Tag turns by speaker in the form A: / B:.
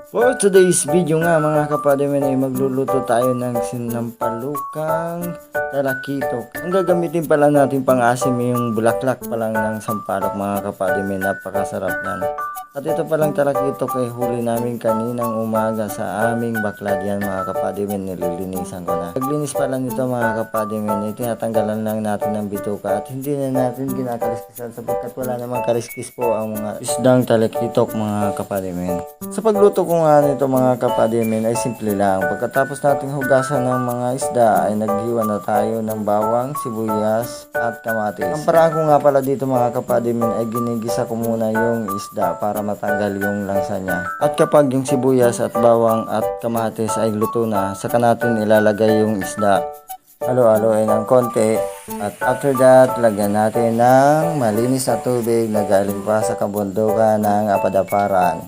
A: For today's video nga mga kapadimen ay magluluto tayo ng sinampalukang talakitok. Ang gagamitin pala natin pang asim yung bulaklak pa lang ng sampalok mga kapadimen. Napakasarap yan. At ito palang talakitok ay huli namin kaninang umaga sa aming baklad yan mga kapadimen. Nililinisan ko na. Paglinis pa lang ito mga kapadimen ay tinatanggalan lang natin ng bituka at hindi na natin kinakaliskisan sapagkat wala namang kaliskis po ang mga isdang talakitok mga kapadimen. Sa pagluto ko nga nito mga kapadimen ay simple lang. Pagkatapos nating hugasan ng mga isda ay naghiwa na tayo ng bawang, sibuyas at kamatis. Ang paraan ko nga pala dito mga kapadimen ay ginigisa ko muna yung isda para matanggal yung lansa niya. At kapag yung sibuyas at bawang at kamatis ay luto na, saka natin ilalagay yung isda. Halo-haloin ng konti at after that, lagyan natin ng malinis na tubig na galing pa sa kabundukan ng Apadaparan.